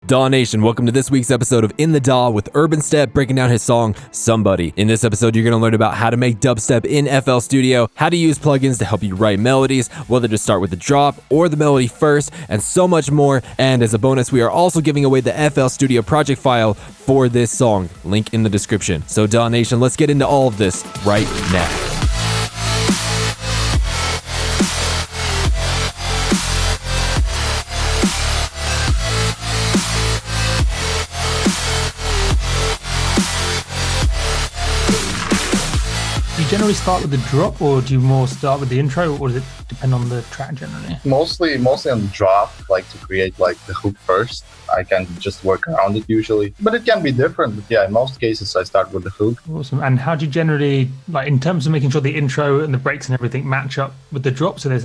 DAW Nation, welcome to this week's episode of In the DAW with Urbanstep breaking down his song, Somebody. In this episode, you're going to learn about how to make dubstep in FL Studio, how to use plugins to help you write melodies, whether to start with the drop or the melody first, and so much more. And as a bonus, we are also giving away the FL Studio project file for this song. Link in the description. So DAW Nation, let's get into all of this right now. Generally start with the drop, or do you more start with the intro, or does it depend on the track generally? Mostly on the drop, like to create like the hook first. I can just work around it usually, but it can be different. But yeah, in most cases I start with the hook. Awesome. And how do you generally, like in terms of making sure the intro and the breaks and everything match up with the drop so they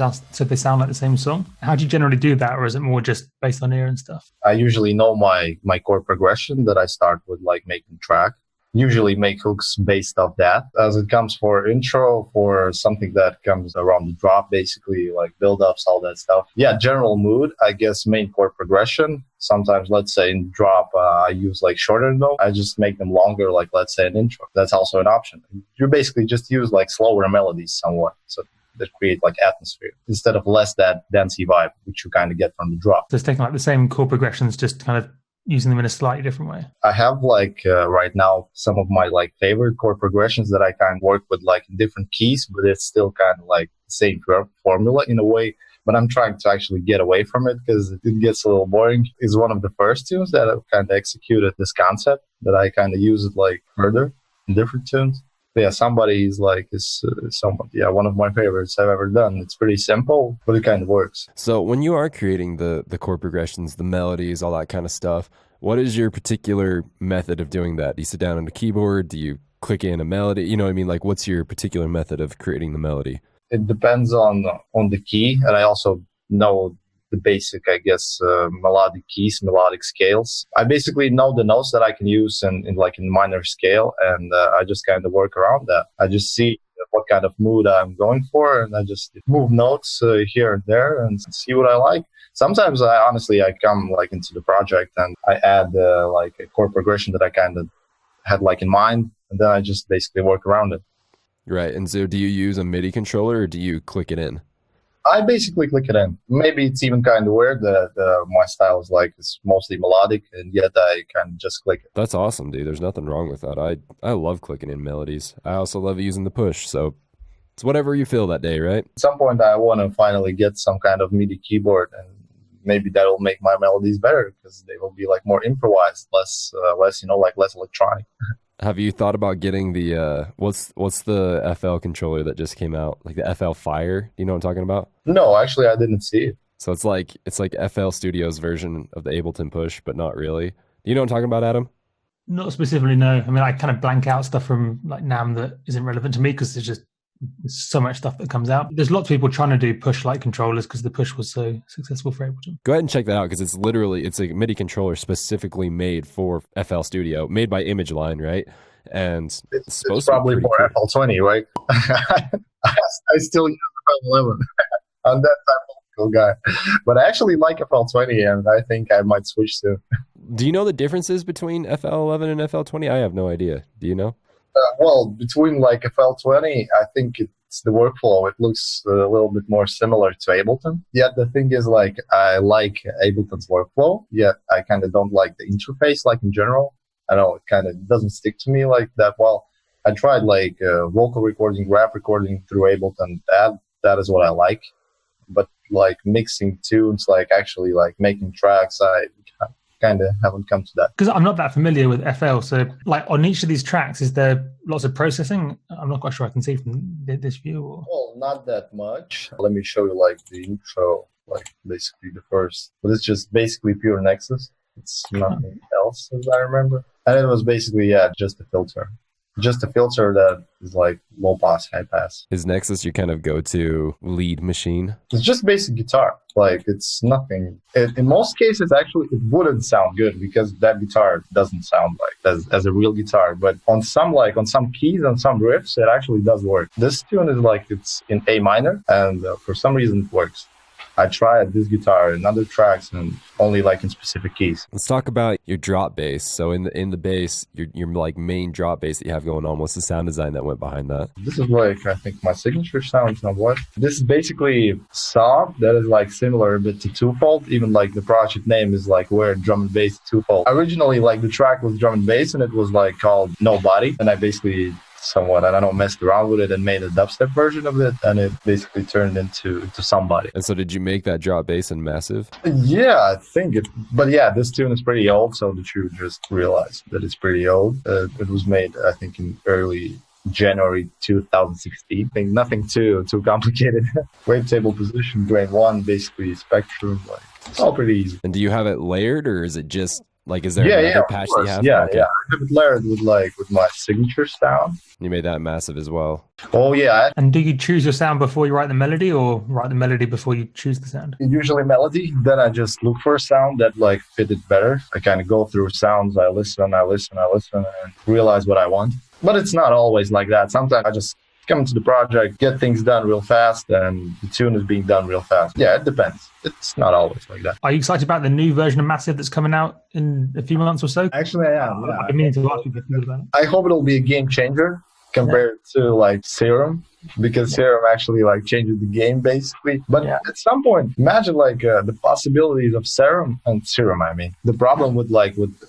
sound like the same song? How do you generally do that, or is it more just based on ear and stuff? I usually know my chord progression that I start with, like making track. Usually make hooks based off that. As it comes for intro, for something that comes around the drop, basically like build-ups, all that stuff. Yeah, general mood, I guess main chord progression. Sometimes, let's say in drop, I use like shorter note. I just make them longer, like let's say an intro. That's also an option. You basically just use like slower melodies somewhat. So that create like atmosphere instead of less that dancey vibe, which you kind of get from the drop. So it's taking like the same chord progressions, just kind of using them in a slightly different way. I have like right now some of my like favorite chord progressions that I kind of work with like in different keys, but it's still kind of like the same formula in a way. But I'm trying to actually get away from it because it gets a little boring. It's one of the first tunes that I've kind of executed this concept that I kind of use it like further in different tunes. But yeah, Somebody is like one of my favorites I've ever done. It's pretty simple, but it kind of works. So when you are creating the chord progressions, the melodies, all that kind of stuff, what is your particular method of doing that? Do you sit down on a keyboard? Do you click in a melody? You know what I mean? Like, what's your particular method of creating the melody? It depends on the key, and I also know the basic, I guess, melodic keys, melodic scales. I basically know the notes that I can use in minor scale, and I just kind of work around that. I just see what kind of mood I'm going for, and I just move notes here and there and see what I like. Sometimes I come like into the project and I add like a chord progression that I kind of had like in mind, and then I just basically work around it. Right. And so do you use a MIDI controller or do you click it in? I basically click it in. Maybe it's even kind of weird that my style is like it's mostly melodic, and yet I kind of just click it. That's awesome, dude. There's nothing wrong with that. I love clicking in melodies. I also love using the push, so it's whatever you feel that day, right? At some point, I want to finally get some kind of MIDI keyboard, and maybe that will make my melodies better because they will be like more improvised, less less electronic. Have you thought about getting the what's the FL controller that just came out, like the FL Fire? Do you know what I'm talking about? No, actually, I didn't see it. So it's like FL Studio's version of the Ableton Push, but not really. Do you know what I'm talking about, Adam? Not specifically, no. I mean, I kind of blank out stuff from like NAMM that isn't relevant to me because there's so much stuff that comes out. There's lots of people trying to do push-like controllers because the push was so successful for Ableton. Go ahead and check that out because it's a MIDI controller specifically made for FL Studio, made by ImageLine, right? And it's probably more cool. FL20, right? I still use FL11. I'm that type of cool guy. But I actually like FL20, and I think I might switch soon. Do you know the differences between FL11 and FL20? I have no idea. Do you know? Well, between like FL20, I think it's the workflow. It looks a little bit more similar to Ableton. Yet the thing is, like, I like Ableton's workflow, yet I kind of don't like the interface, like in general. I know it kind of doesn't stick to me like that well. I tried like vocal recording, rap recording through Ableton. That is what I like. But like mixing tunes, like actually like making tracks, I kind of haven't come to that. Because I'm not that familiar with FL, so like on each of these tracks, is there lots of processing? I'm not quite sure I can see from this view. Or... Well, not that much. Let me show you like the intro, like basically the first. But it's just basically pure Nexus. It's nothing else, as I remember. And it was basically, just a filter. Just a filter that is like low pass, high pass. Is Nexus your kind of go-to lead machine? It's just basic guitar. Like, it's nothing. In most cases, actually, it wouldn't sound good because that guitar doesn't sound like as a real guitar. But on some keys, on some riffs, it actually does work. This tune is like, it's in A minor, and for some reason it works. I tried this guitar in other tracks and only like in specific keys. Let's talk about your drop bass. So in the bass, your like main drop bass that you have going on, what's the sound design that went behind that? This is like, I think, my signature sound somewhat. This is basically soft that is like similar a bit to Twofold. Even like the project name is like Where Drum and Bass Twofold. Originally, like the track was drum and bass and it was like called Nobody. And I basically somewhat, I don't know, messed around with it and made a dubstep version of it, and it basically turned into Somebody. And so did you make that drop bass in Massive? Yeah, I think it, but yeah, this tune is pretty old, so that you just realize that it's pretty old. It was made, I think, in early January 2016. I think nothing too complicated. Wavetable position, grain 1, basically spectrum, like it's all pretty easy. And do you have it layered, or is it just like, is there another patch that you have? Yeah, okay. Yeah. I have it layered with my signature sound. You made that Massive as well. Oh yeah. And do you choose your sound before you write the melody, or write the melody before you choose the sound? Usually melody. Then I just look for a sound that like fitted better. I kind of go through sounds. I listen, and realize what I want. But it's not always like that. Sometimes I just come into the project, get things done real fast, and the tune is being done real fast. Yeah, it depends. It's not always like that. Are you excited about the new version of Massive that's coming out in a few months or so? Actually, I am. Yeah. I've been meaning to ask you about it. I hope it'll be a game changer compared to like Serum, because Serum actually like changes the game basically. But at some point, imagine like the possibilities of Serum. I mean, the problem with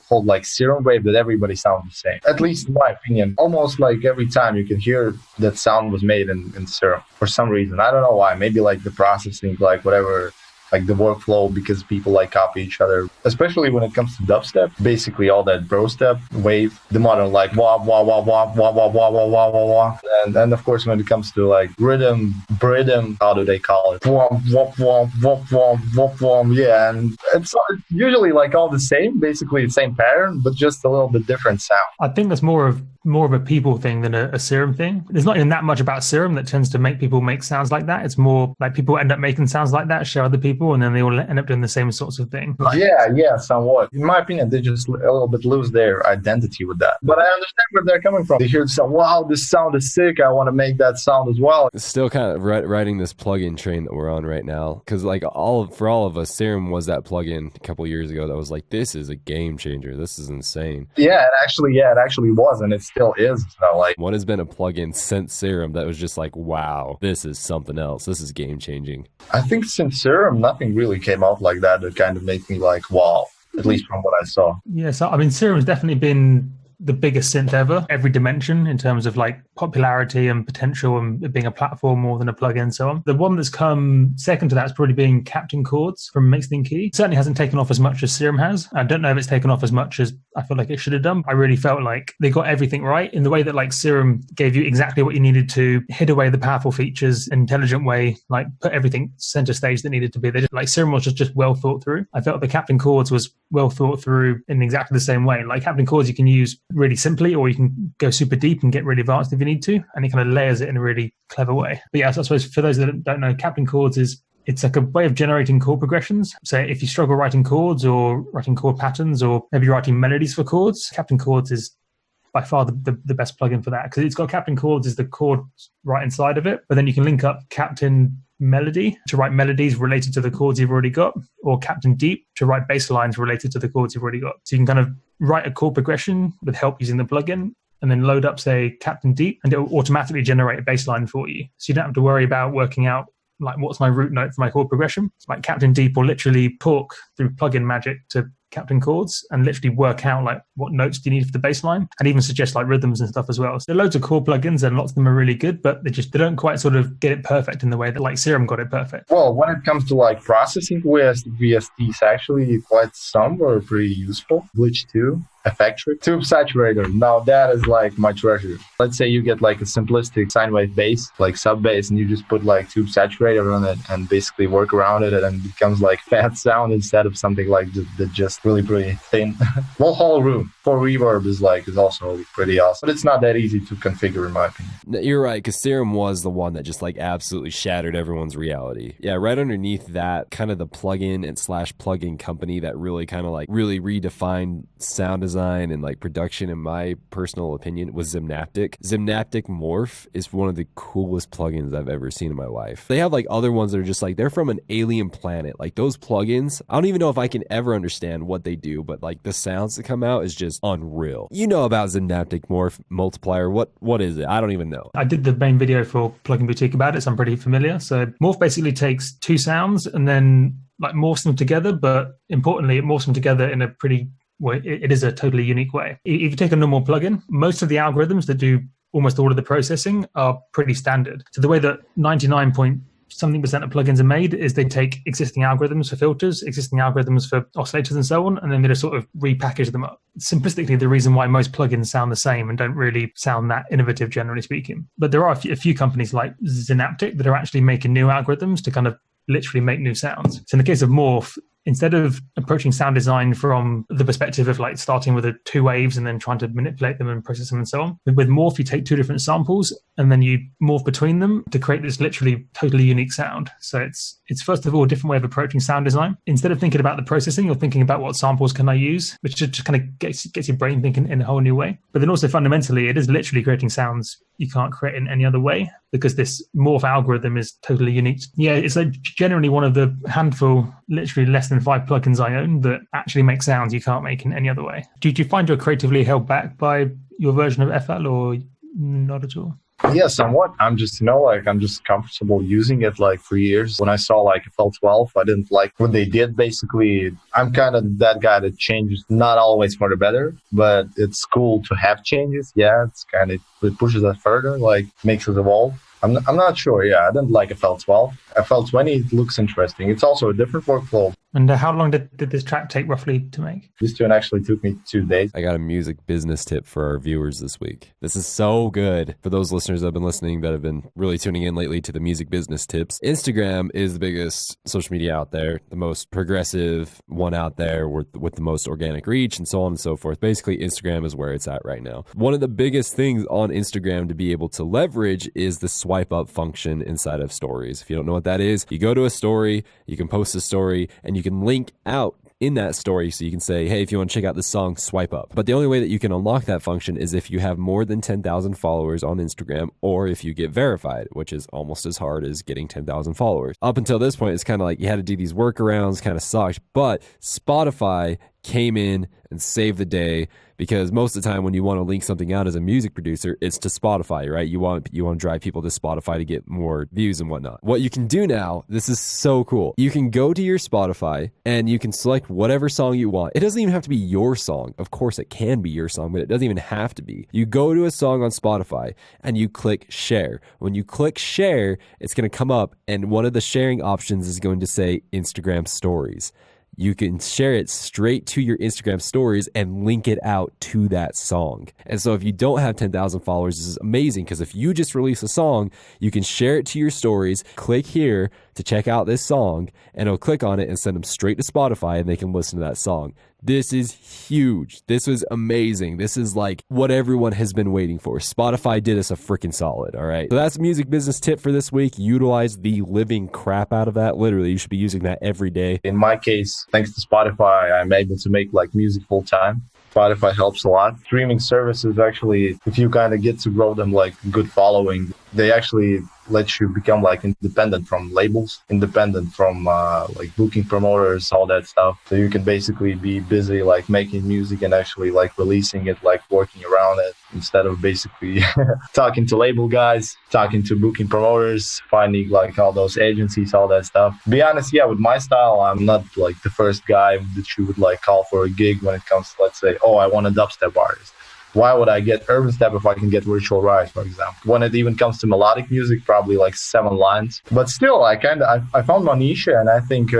whole like Serum wave that everybody sounds the same. At least in my opinion, almost like every time you can hear that sound was made in Serum for some reason. I don't know why. Maybe like the processing, like whatever. Like the workflow, because people like copy each other, especially when it comes to dubstep. Basically, all that bro step wave, the modern like wah wah wah wah wah wah wah wah wah wah wah, and of course when it comes to like rhythm, how do they call it? Womp womp womp womp womp womp womp. Yeah, and it's usually like all the same, basically the same pattern, but just a little bit different sound. I think that's more of a people thing than a Serum thing. There's not even that much about Serum that tends to make people make sounds like that. It's more like people end up making sounds like that, share other people, and then they all end up doing the same sorts of thing. Yeah, somewhat. In my opinion, they just a little bit lose their identity with that. But I understand where they're coming from. They hear the sound, wow, this sound is sick, I want to make that sound as well. It's still kind of riding this plugin train that we're on right now, because like for all of us, Serum was that plugin a couple years ago that was like, this is a game changer, this is insane. Yeah, it actually was, and it still is. So like, what has been a plugin since Serum that was just like, wow, this is something else, this is game changing? I think since Serum, nothing really came out like that kind of made me like, wow, at least from what I saw. Yeah, so I mean, Serum's definitely been the biggest synth ever, every dimension in terms of like popularity and potential and it being a platform more than a plugin and so on. The one that's come second to that is probably being Captain Chords from Mixed in Key. It certainly hasn't taken off as much as Serum has. I don't know if it's taken off as much as I feel like it should have done. I really felt like they got everything right in the way that like Serum gave you exactly what you needed to, hid away the powerful features, intelligent way, like put everything center stage that needed to be. They just, like Serum was just well thought through. I felt the Captain Chords was well thought through in exactly the same way. Like Captain Chords you can use really simply, or you can go super deep and get really advanced if you need to, and it kind of layers it in a really clever way. But yeah, so I suppose for those that don't know, Captain Chords it's like a way of generating chord progressions. So if you struggle writing chords or writing chord patterns, or maybe writing melodies for chords, Captain Chords is by far the best plugin for that, because it's got Captain Chords is the chord right inside of it, but then you can link up Captain Melody to write melodies related to the chords you've already got, or Captain Deep to write bass lines related to the chords you've already got. So you can kind of write a chord progression with help using the plugin, and then load up, say, Captain Deep, and it will automatically generate a bass line for you. So you don't have to worry about working out, like, what's my root note for my chord progression. Like Captain Deep will literally talk through plugin magic to Captain Chords and literally work out like what notes do you need for the bass line, and even suggest like rhythms and stuff as well. So there are loads of chord plugins and lots of them are really good, but they don't quite sort of get it perfect in the way that like Serum got it perfect. Well, when it comes to like processing VSTs, actually quite some were pretty useful. Glitch 2, Effectric, Tube Saturator. Now that is like my treasure. Let's say you get like a simplistic sine wave bass, like sub bass, and you just put like Tube Saturator on it and basically work around it, and it becomes like fat sound instead of something like that just really pretty thin. Well, whole room for reverb is also pretty awesome, but it's not that easy to configure in my opinion. You're right, because Serum was the one that just like absolutely shattered everyone's reality. Yeah, right underneath that, kind of the plugin and slash plugin company that really kind of like really redefined sound design and like production, in my personal opinion, was Zynaptic. Zynaptic Morph is one of the coolest plugins I've ever seen in my life. They have like other ones that are just like, they're from an alien planet. Like those plugins, I don't even know if I can ever understand what they do, but like the sounds that come out is just unreal. You know about Zynaptic Morph, Multiplier. What is it? I don't even know. I did the main video for Plugin Boutique about it, so I'm pretty familiar. So Morph basically takes two sounds and then like morphs them together, but importantly, it morphs them together in a pretty, well, it is a totally unique way. If you take a normal plugin, most of the algorithms that do almost all of the processing are pretty standard. So the way that 99.something% of plugins are made is they take existing algorithms for filters, existing algorithms for oscillators and so on, and then they just sort of repackage them up. Simplistically, the reason why most plugins sound the same and don't really sound that innovative, generally speaking. But there are a few companies like Zynaptic that are actually making new algorithms to kind of literally make new sounds. So in the case of Morph, instead of approaching sound design from the perspective of like starting with two waves and then trying to manipulate them and process them and so on, with Morph, you take two different samples and then you morph between them to create this literally totally unique sound. So it's first of all a different way of approaching sound design. Instead of thinking about the processing, you're thinking about what samples can I use, which just kind of gets your brain thinking in a whole new way. But then also fundamentally, it is literally creating sounds you can't create in any other way because this Morph algorithm is totally unique. Yeah, it's like generally one of the handful, literally less than 5 plugins I own that actually make sounds you can't make in any other way. Do you find you're creatively held back by your version of FL or not at all? Yeah, somewhat. I'm just comfortable using it like for years. When I saw like FL12, I didn't like what they did. Basically, I'm kind of that guy that changes, not always for the better, but it's cool to have changes. Yeah, it pushes us further, like makes us evolve. I'm not sure. Yeah, I didn't like FL12. FL20 looks interesting. It's also a different workflow. And how long did this track take roughly to make? This tune actually took me 2 days. I got a music business tip for our viewers this week. This is so good. For those listeners that have been listening that have been really tuning in lately to the music business tips, Instagram is the biggest social media out there, the most progressive one out there with the most organic reach and so on and so forth. Basically, Instagram is where it's at right now. One of the biggest things on Instagram to be able to leverage is the swipe up function inside of stories. If you don't know what that is, you go to a story, you can post a story, and you can link out in that story so you can say, hey, if you want to check out this song, swipe up. But the only way that you can unlock that function is if you have more than 10,000 followers on Instagram or if you get verified, which is almost as hard as getting 10,000 followers. Up until this point, it's kind of like you had to do these workarounds, kind of sucked, but Spotify came in and saved the day, because most of the time when you want to link something out as a music producer, it's to Spotify, right? You want to drive people to Spotify to get more views and whatnot. What you can do now, this is so cool. You can go to your Spotify and you can select whatever song you want. It doesn't even have to be your song. Of course, it can be your song, but it doesn't even have to be. You go to a song on Spotify and you click share. When you click share, it's going to come up and one of the sharing options is going to say Instagram stories. You can share it straight to your Instagram stories and link it out to that song. And so if you don't have 10,000 followers, this is amazing, because if you just release a song, you can share it to your stories, click here to check out this song, and it'll click on it and send them straight to Spotify and they can listen to that song. This is huge. This was amazing. This is like what everyone has been waiting for. Spotify did us a freaking solid, all right? So that's a music business tip for this week. Utilize the living crap out of that. Literally, you should be using that every day. In my case, thanks to Spotify, I'm able to make like music full time. Spotify helps a lot. Streaming services, actually, if you kind of get to grow them like good following, they actually let you become like independent from labels, independent from like booking promoters, all that stuff. So you can basically be busy like making music and actually like releasing it, like working around it, instead of basically talking to label guys, talking to booking promoters, finding like all those agencies, all that stuff. To be honest, yeah, with my style, I'm not like the first guy that you would like call for a gig when it comes to, let's say, oh, I want a dubstep artist. Why would I get Urbanstep if I can get Virtual Rise, for example? When it even comes to melodic music, probably like 7 lines. But still, I found my niche, and I think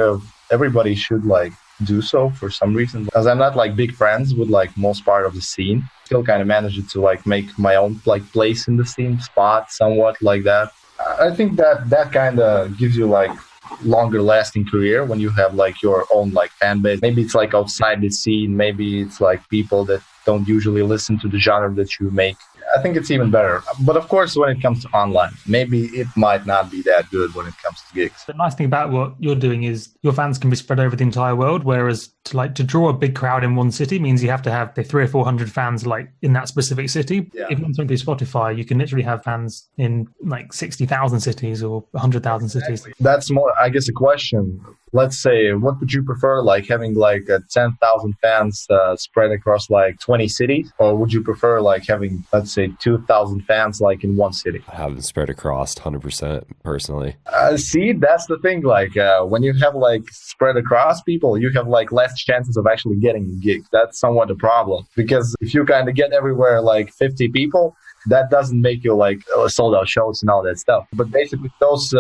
everybody should like do so for some reason. As I'm not like big friends with like most part of the scene, still kind of managed to like make my own like place in the scene, spot somewhat like that. I think that kind of gives you like longer lasting career when you have like your own like fan base. Maybe it's like outside the scene. Maybe it's like people that don't usually listen to the genre that you make. I think it's even better. But of course, when it comes to online, maybe it might not be that good when it comes to gigs. The nice thing about what you're doing is your fans can be spread over the entire world, whereas to draw a big crowd in one city means you have to have the 300 or 400 fans like in that specific city. Yeah. If you want something through Spotify, you can literally have fans in like 60,000 cities or 100,000 cities. That's more, I guess, a question. Let's say, what would you prefer, like having like 10,000 fans spread across like 20 cities? Or would you prefer like having, let's say, 2,000 fans like in one city? I have them spread across 100% personally. See, that's the thing. Like when you have like spread across people, you have like less chances of actually getting a gig. That's somewhat a problem, because if you kind of get everywhere like 50 people, that doesn't make you like sold out shows and all that stuff. But basically those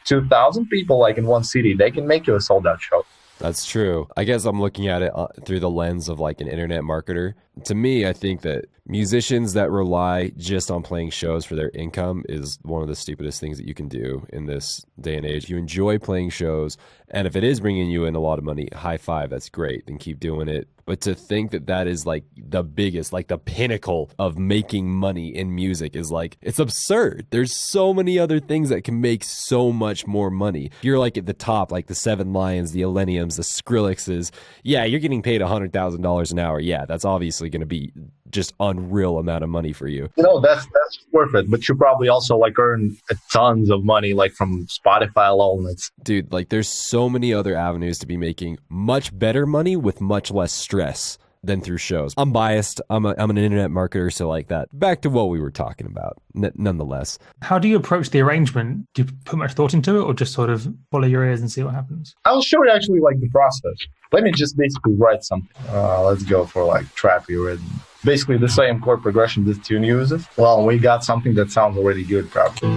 2,000 people like in one city, they can make you a sold out show. That's true. I guess I'm looking at it through the lens of like an internet marketer. To me, I think that musicians that rely just on playing shows for their income is one of the stupidest things that you can do in this day and age. You enjoy playing shows, and if it is bringing you in a lot of money, high five, that's great, then keep doing it. But to think that that is like the biggest, like the pinnacle of making money in music is like, it's absurd. There's so many other things that can make so much more money. You're like at the top, like the Seven Lions, the Illeniums, the Skrillexes. Yeah, you're getting paid $100,000 an hour. Yeah, that's obviously going to be just unreal amount of money for you. You know, that's worth it. But you probably also like earn tons of money like from Spotify alone. Dude, like there's so many other avenues to be making much better money with much less stress than through shows. I'm biased. I'm an internet marketer, so like that. Back to what we were talking about, nonetheless. How do you approach the arrangement? Do you put much thought into it, or just sort of follow your ears and see what happens? I'll show you actually like the process. Let me just basically write something. Let's go for like trappy rhythm. Basically the same chord progression this tune uses. Well, we got something that sounds already good, probably.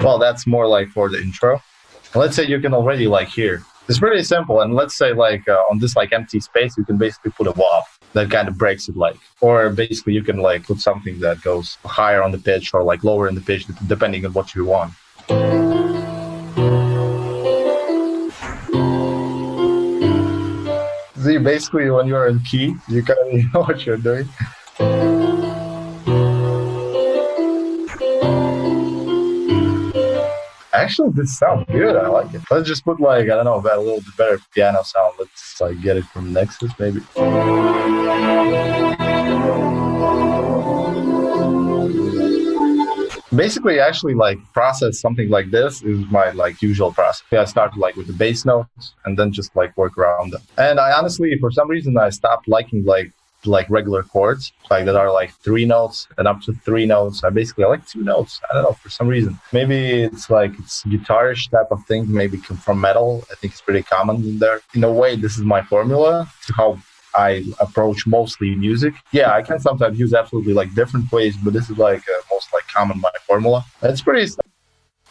Well, that's more like for the intro. Let's say you can already like hear. It's pretty simple. And let's say like on this like empty space, you can basically put a wah that kind of breaks it like. Or basically you can like put something that goes higher on the pitch or like lower in the pitch, depending on what you want. See, basically when you're in key, you kind of know what you're doing. Actually, this sounds good. I like it. Let's just put like, I don't know, about a little bit better piano sound. Let's like get it from Nexus, maybe. Basically, actually, like process something like this is my like usual process. I started like with the bass notes and then just like work around them. And I honestly, for some reason, I stopped liking like regular chords like that are like 3 notes and up to 3 notes. I basically like 2 notes. I don't know, for some reason. Maybe it's like it's guitarish type of thing, maybe come from metal. I think it's pretty common in there. In a way, this is my formula to how I approach mostly music. Yeah, I can sometimes use absolutely like different ways, but this is like most like common my formula. It's pretty,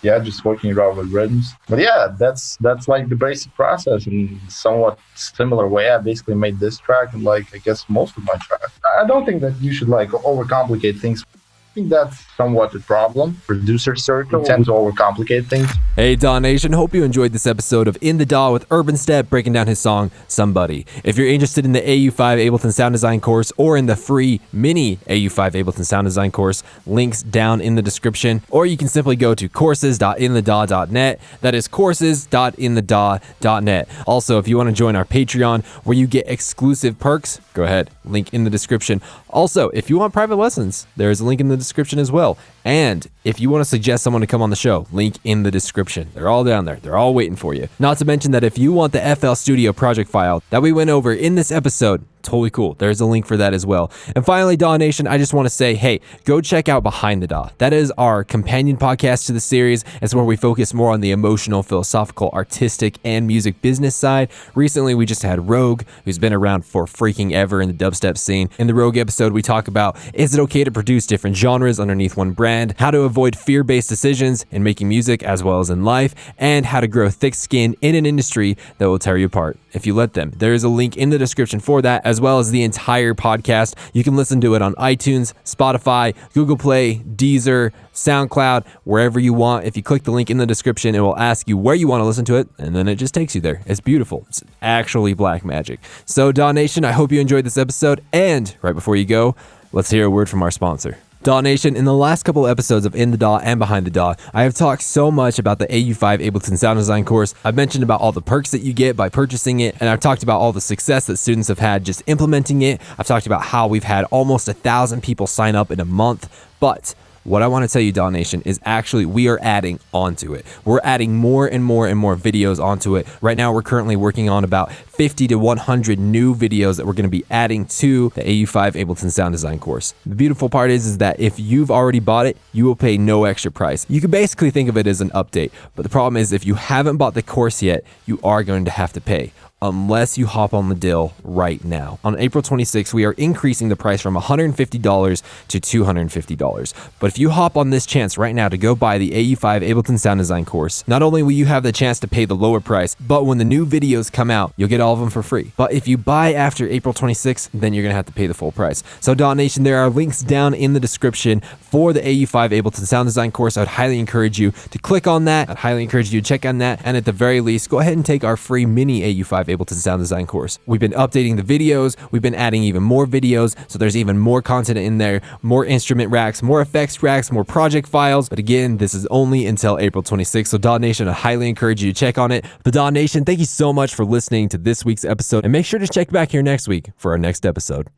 yeah, just working around with rhythms. But yeah, that's like the basic process. In somewhat similar way, I basically made this track and like I guess most of my tracks. I don't think that you should like overcomplicate things. I think that's somewhat a problem. Producer circle tend to overcomplicate things. Hey DAW Nation, hope you enjoyed this episode of In the DAW with Urbanstep breaking down his song Somebody. If you're interested in the AU5 Ableton Sound Design course or in the free mini AU5 Ableton Sound Design course, links down in the description, or you can simply go to courses.inthedaw.net. That is courses.inthedaw.net. Also, if you want to join our Patreon where you get exclusive perks, go ahead, link in the description. Also, if you want private lessons, there is a link in the description as well. And if you want to suggest someone to come on the show, link in the description. They're all down there. They're all waiting for you. Not to mention that if you want the FL Studio project file that we went over in this episode, totally cool. There's a link for that as well. And finally, DAW Nation, I just want to say, hey, go check out Behind the DAW. That is our companion podcast to the series. It's where we focus more on the emotional, philosophical, artistic, and music business side. Recently, we just had Rogue, who's been around for freaking ever in the dubstep scene. In the Rogue episode, we talk about, is it okay to produce different genres underneath one brand, how to avoid fear-based decisions in making music as well as in life, and how to grow thick skin in an industry that will tear you apart if you let them. There is a link in the description for that, as well as the entire podcast. You can listen to it on iTunes, Spotify, Google Play, Deezer, SoundCloud, wherever you want. If you click the link in the description, it will ask you where you want to listen to it, and then it just takes you there. It's beautiful. It's actually black magic. So, DAW Nation, I hope you enjoyed this episode, and right before you go, let's hear a word from our sponsor. DAW Nation, in the last couple episodes of In the DAW and Behind the DAW, I have talked so much about the AU5 Ableton Sound Design course. I've mentioned about all the perks that you get by purchasing it, and I've talked about all the success that students have had just implementing it. I've talked about how we've had almost 1,000 people sign up in a month, but what I want to tell you, DAW Nation, is actually we are adding onto it. We're adding more and more and more videos onto it. Right now, we're currently working on about 50 to 100 new videos that we're going to be adding to the AU5 Ableton Sound Design course. The beautiful part is that if you've already bought it, you will pay no extra price. You can basically think of it as an update, but the problem is if you haven't bought the course yet, you are going to have to pay, unless you hop on the deal right now. On April 26th, we are increasing the price from $150 to $250. But if you hop on this chance right now to go buy the AU5 Ableton Sound Design course, not only will you have the chance to pay the lower price, but when the new videos come out, you'll get all of them for free. But if you buy after April 26th, then you're gonna have to pay the full price. So DAW Nation, there are links down in the description for the AU5 Ableton Sound Design course. I would highly encourage you to click on that. I'd highly encourage you to check on that. And at the very least, go ahead and take our free mini AU5 Ableton Sound Design course. We've been updating the videos. We've been adding even more videos. So there's even more content in there, more instrument racks, more effects racks, more project files. But again, this is only until April 26th. So DAW Nation, I highly encourage you to check on it. But DAW Nation, thank you so much for listening to this week's episode. And make sure to check back here next week for our next episode.